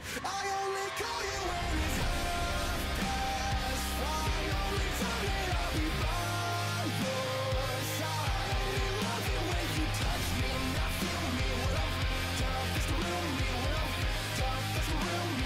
I only call you when it's half past five. Only time that I'll be by your side. Only love it when you touch me, not feel me. When I'm dark, that's the real me. When I'm dark, that's the real me.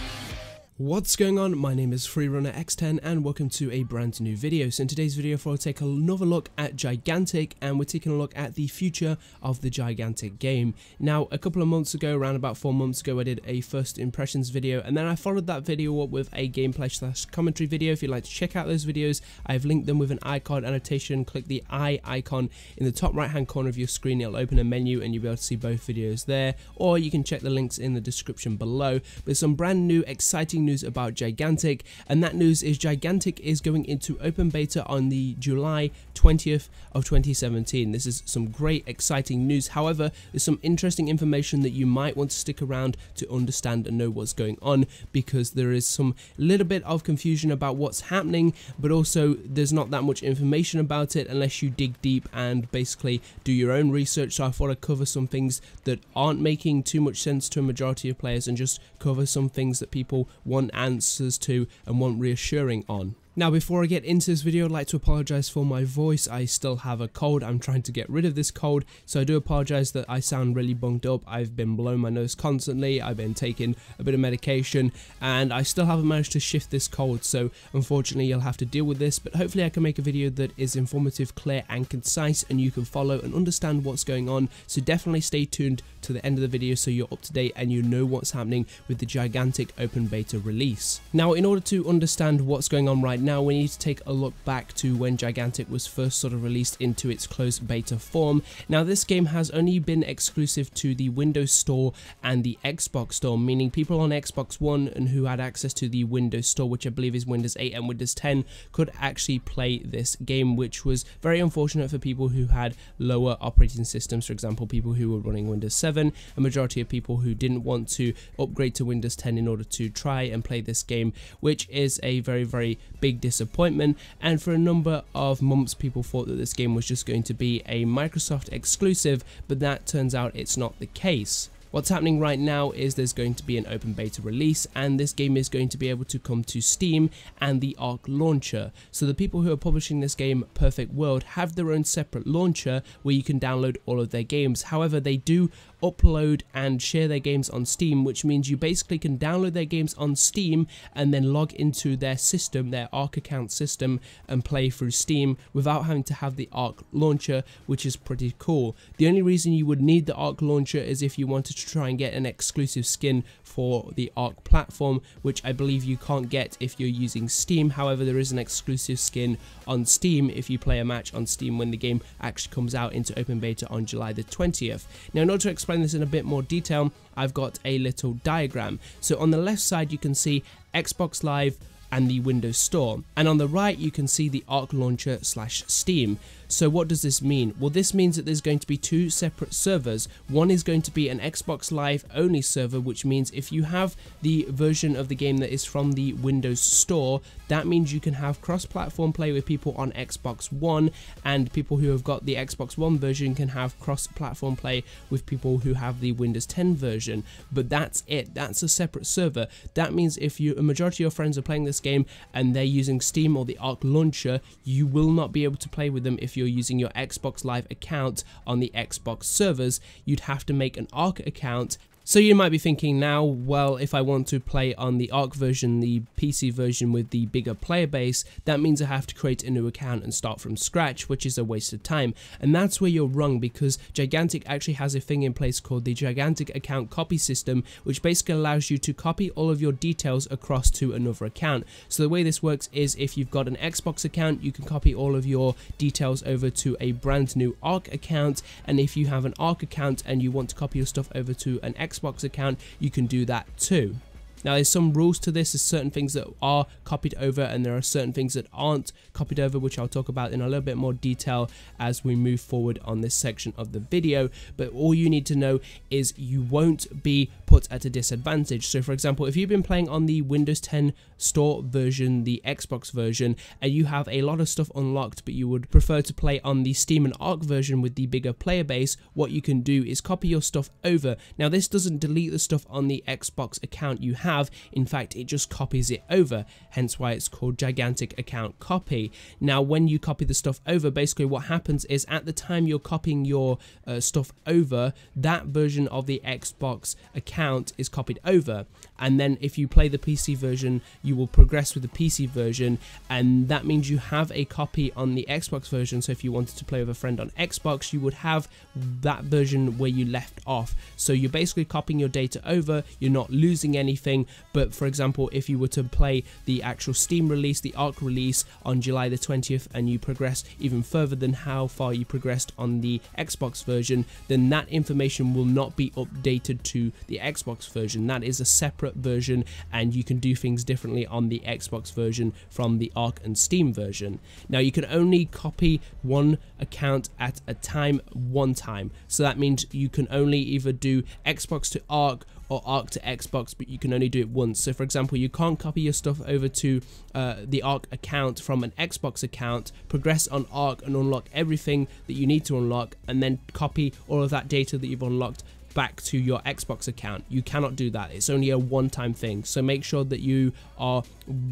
What's going on? My name is FreeRunnerX10 and welcome to a brand new video. So in today's video I'll take another look at Gigantic, and we're taking a look at the future of the Gigantic game. Now, a couple of months ago, around about 4 months ago, I did a first impressions video, and then I followed that video up with a gameplay / commentary video. If you'd like to check out those videos, I've linked them with an icon annotation. Click the eye icon in the top right hand corner of your screen. It'll open a menu and you'll be able to see both videos there, or you can check the links in the description below. There's some brand new exciting news about Gigantic, and that news is Gigantic is going into open beta on the July 20th of 2017. This is some great exciting news. However, there's some interesting information that you might want to stick around to understand and know what's going on, because there is some little bit of confusion about what's happening, but also there's not that much information about it unless you dig deep and basically do your own research. So I thought I'd cover some things that aren't making too much sense to a majority of players and just cover some things that people want answers to and want reassuring on. Now, before I get into this video, I'd like to apologise for my voice. I still have a cold. I'm trying to get rid of this cold, so I do apologise that I sound really bunged up. I've been blowing my nose constantly, I've been taking a bit of medication, and I still haven't managed to shift this cold, so unfortunately you'll have to deal with this, but hopefully I can make a video that is informative, clear and concise, and you can follow and understand what's going on. So definitely stay tuned to the end of the video so you're up to date and you know what's happening with the Gigantic open beta release. Now, in order to understand what's going on right now, we need to take a look back to when Gigantic was first sort of released into its closed beta form. Now, this game has only been exclusive to the Windows Store and the Xbox Store, meaning people on Xbox One and who had access to the Windows Store, which I believe is Windows 8 and Windows 10, could actually play this game, which was very unfortunate for people who had lower operating systems. For example, people who were running Windows 7, a majority of people who didn't want to upgrade to Windows 10 in order to try and play this game, which is a very, very big disappointment. And for a number of months people thought that this game was just going to be a Microsoft exclusive, but that turns out it's not the case. What's happening right now is there's going to be an open beta release, and this game is going to be able to come to Steam and the Arc launcher. So the people who are publishing this game, Perfect World, have their own separate launcher where you can download all of their games. However, they do upload and share their games on Steam, which means you basically can download their games on Steam and then log into their system, their Arc account system, and play through Steam without having to have the Arc launcher, which is pretty cool. The only reason you would need the Arc launcher is if you wanted to try and get an exclusive skin for the Arc platform, which I believe you can't get if you're using Steam. However, there is an exclusive skin on Steam if you play a match on Steam when the game actually comes out into open beta on July the 20th. Now, in order to explain this in a bit more detail, I've got a little diagram. So on the left side you can see Xbox Live and the Windows Store, and on the right you can see the Arc launcher / Steam. So what does this mean? Well, this means that there's going to be two separate servers. One is going to be an Xbox Live only server, which means if you have the version of the game that is from the Windows Store, that means you can have cross-platform play with people on Xbox One, and people who have got the Xbox One version can have cross-platform play with people who have the Windows 10 version. But that's it. That's a separate server. That means if a majority of your friends are playing this game and they're using Steam or the Arc launcher, you will not be able to play with them if you're using your Xbox Live account on the Xbox servers. You'd have to make an Arc account. So you might be thinking now, well, if I want to play on the Arc version, the PC version with the bigger player base, that means I have to create a new account and start from scratch, which is a waste of time. And that's where you're wrong, because Gigantic actually has a thing in place called the Gigantic account copy system, which basically allows you to copy all of your details across to another account. So the way this works is if you've got an Xbox account, you can copy all of your details over to a brand new Arc account, and if you have an Arc account and you want to copy your stuff over to an Xbox account, you can do that too. Now, there's some rules to this. There's certain things that are copied over and there are certain things that aren't copied over, which I'll talk about in a little bit more detail as we move forward on this section of the video. But all you need to know is you won't be put at a disadvantage. So for example, if you've been playing on the Windows 10 store version, the Xbox version, and you have a lot of stuff unlocked, but you would prefer to play on the Steam and Arc version with the bigger player base, what you can do is copy your stuff over. Now, this doesn't delete the stuff on the Xbox account you have. have. In fact, it just copies it over, hence why it's called gigantic account copy. Now when you copy the stuff over, basically what happens is at the time you're copying your stuff over, that version of the Xbox account is copied over, and then if you play the PC version you will progress with the PC version, and that means you have a copy on the Xbox version. So if you wanted to play with a friend on Xbox, you would have that version where you left off. So you're basically copying your data over, you're not losing anything. But for example, if you were to play the actual Steam release, the Arc release on July the 20th, and you progress even further than how far you progressed on the Xbox version, then that information will not be updated to the Xbox version. That is a separate version, and you can do things differently on the Xbox version from the Arc and Steam version. Now you can only copy one account at a time, one time. So that means you can only either do Xbox to Arc or Arc to Xbox, but you can only do it once. So for example, you can't copy your stuff over to the Arc account from an Xbox account, progress on Arc and unlock everything that you need to unlock, and then copy all of that data that you've unlocked back to your Xbox account. You cannot do that. It's only a one-time thing. So make sure that you are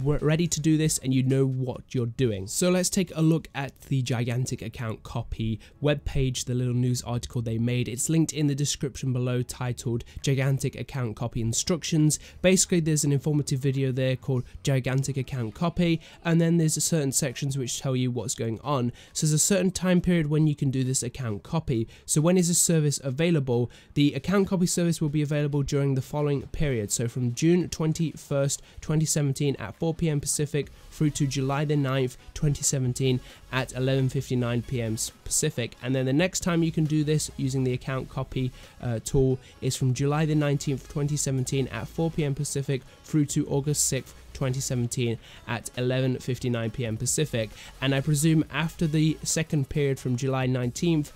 ready to do this and you know what you're doing. So let's take a look at the gigantic account copy webpage, the little news article they made. It's linked in the description below, titled Gigantic Account Copy Instructions. Basically, there's an informative video there called Gigantic Account Copy, and then there's certain sections which tell you what's going on. So there's a certain time period when you can do this account copy. So when is this service available? The account copy service will be available during the following period. So from June 21st, 2017 at 4 PM Pacific through to July the 9th, 2017 at 11:59 PM Pacific. And then the next time you can do this using the account copy tool is from July the 19th, 2017 at 4 PM Pacific through to August 6th, 2017 at 11:59 PM Pacific. And I presume after the second period from July 19th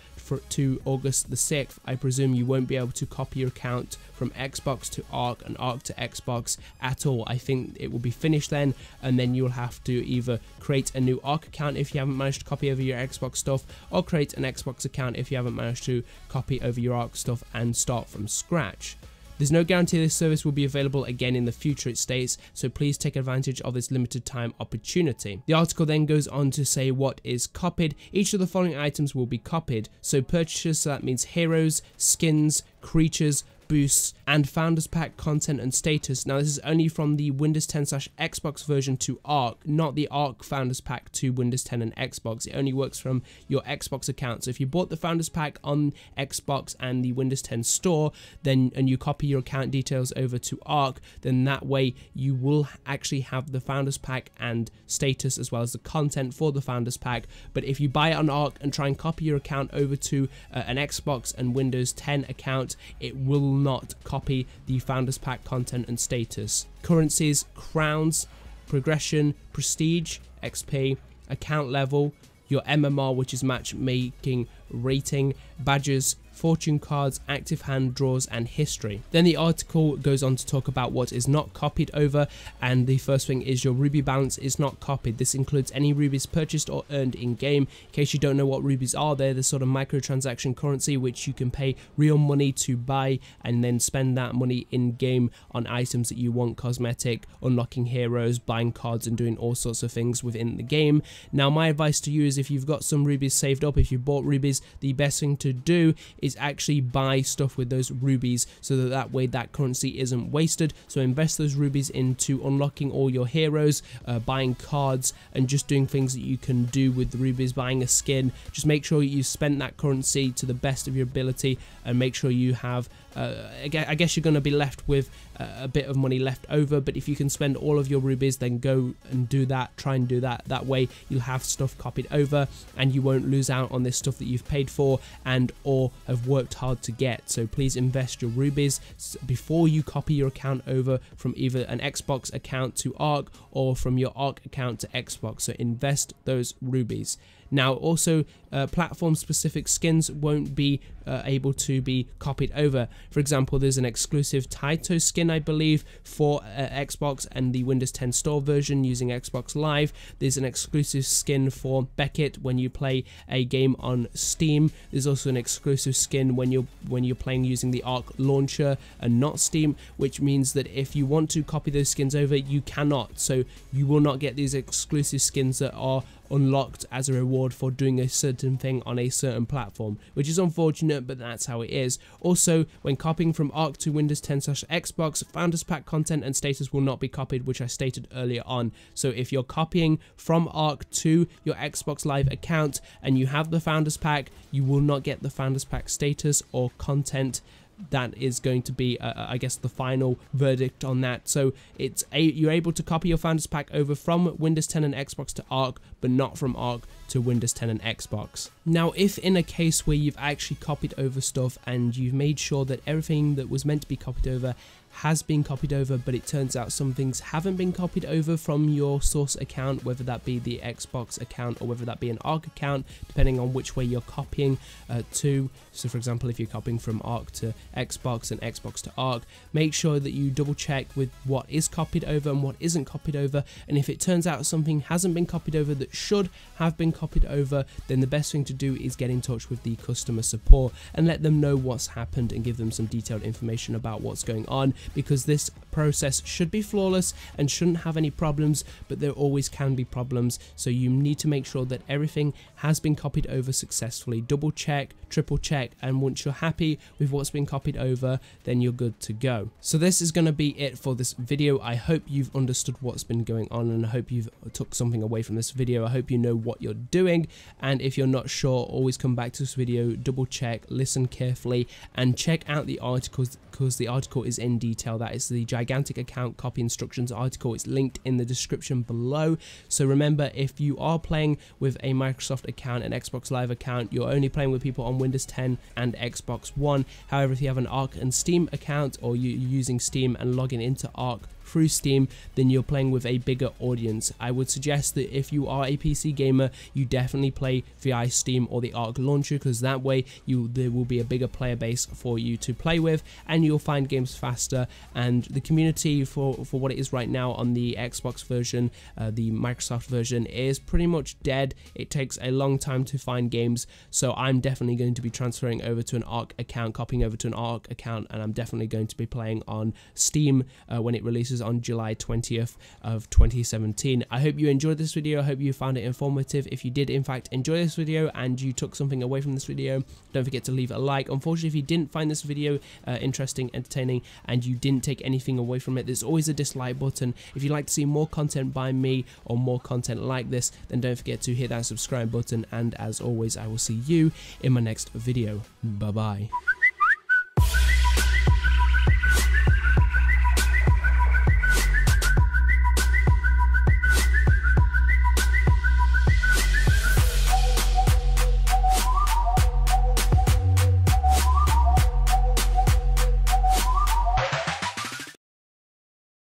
to August the 6th, I presume you won't be able to copy your account from Xbox to Arc and Arc to Xbox at all. I think it will be finished then, and then you'll have to either create a new Arc account if you haven't managed to copy over your Xbox stuff, or create an Xbox account if you haven't managed to copy over your Arc stuff and start from scratch. There's no guarantee this service will be available again in the future, it states, so please take advantage of this limited time opportunity. The article then goes on to say what is copied. Each of the following items will be copied. So purchases, so that means heroes, skins, creatures, boosts, and Founders Pack content and status. Now this is only from the Windows 10/Xbox version to Arc, not the Arc Founders Pack to Windows 10 and Xbox. It only works from your Xbox account. So if you bought the Founders Pack on Xbox and the Windows 10 store, then and you copy your account details over to Arc, then that way you will actually have the Founders Pack and status as well as the content for the Founders Pack. But if you buy it on Arc and try and copy your account over to an Xbox and Windows 10 account, it will not copy the Founders Pack content and status. Currencies, crowns, progression, prestige, XP, account level, your MMR, which is matchmaking rating, badges, fortune cards, active hand draws, and history. Then the article goes on to talk about what is not copied over, and the first thing is your ruby balance is not copied. This includes any rubies purchased or earned in game. In case you don't know what rubies are, they're the sort of microtransaction currency which you can pay real money to buy and then spend that money in game on items that you want, cosmetic, unlocking heroes, buying cards, and doing all sorts of things within the game. Now my advice to you is, if you've got some rubies saved up, if you bought rubies, the best thing to do is actually buy stuff with those rubies, so that way that currency isn't wasted. So invest those rubies into unlocking all your heroes, buying cards, and just doing things that you can do with the rubies, buying a skin. Just make sure you spend that currency to the best of your ability, and make sure you have I guess you're going to be left with a bit of money left over, but if you can spend all of your rubies, then go and do that. Try and do that. That way you'll have stuff copied over and you won't lose out on this stuff that you've paid for and or have worked hard to get. So please invest your rubies before you copy your account over from either an Xbox account to Arc or from your Arc account to Xbox. So invest those rubies. Now also platform specific skins won't be able to be copied over. For example, there's an exclusive Taito skin, I believe, for Xbox and the Windows 10 Store version using Xbox Live. There's an exclusive skin for Beckett when you play a game on Steam. There's also an exclusive skin when you're playing using the Arc launcher and not Steam, which means that if you want to copy those skins over, you cannot. So you will not get these exclusive skins that are unlocked as a reward for doing a certain thing on a certain platform, which is unfortunate, but that's how it is. Also, when copying from Arc to Windows 10/Xbox, Founders Pack content and status will not be copied, which I stated earlier on. So if you're copying from Arc to your Xbox Live account and you have the Founders Pack, you will not get the Founders Pack status or content. That is going to be, I guess, the final verdict on that. So you're able to copy your Founders Pack over from Windows 10 and Xbox to Arc, but not from Arc to Windows 10 and Xbox. Now, if in a case where you've actually copied over stuff and you've made sure that everything that was meant to be copied over has been copied over, but it turns out some things haven't been copied over from your source account, whether that be the Xbox account or whether that be an Arc account, depending on which way you're copying to. So for example, if you're copying from Arc to Xbox and Xbox to Arc, make sure that you double check with what is copied over and what isn't copied over. And if it turns out something hasn't been copied over that should have been copied over, then the best thing to do is get in touch with the customer support and let them know what's happened and give them some detailed information about what's going on, because this process should be flawless and shouldn't have any problems, but there always can be problems. So you need to make sure that everything has been copied over successfully. Double check, triple check, and once you're happy with what's been copied over, then you're good to go. So this is going to be it for this video. I hope you've understood what's been going on, and I hope you've took something away from this video. I hope you know what you're doing, and if you're not sure, always come back to this video, double check, listen carefully, and check out the articles, because the article is in detail. That is the Gigantic account copy instructions article. It's linked in the description below. So remember, if you are playing with a Microsoft account, an Xbox Live account, you're only playing with people on Windows 10 and Xbox One. However, if you have an Arc and Steam account, or you're using Steam and logging into Arc through Steam, then you're playing with a bigger audience. I would suggest that if you are a PC gamer, you definitely play via Steam or the Arc launcher, because that way there will be a bigger player base for you to play with, and you'll find games faster. And the community for what it is right now on the Xbox version, the Microsoft version, is pretty much dead. It takes a long time to find games, so I'm definitely going to be transferring over to an Arc account, copying over to an Arc account, and I'm definitely going to be playing on Steam when it releases on July 20th of 2017. I hope you enjoyed this video. I hope you found it informative. If you did in fact enjoy this video and you took something away from this video, don't forget to leave a like. Unfortunately, if you didn't find this video interesting, entertaining, and you didn't take anything away from it, there's always a dislike button. If you'd like to see more content by me or more content like this, then don't forget to hit that subscribe button, and as always, I will see you in my next video. Bye bye.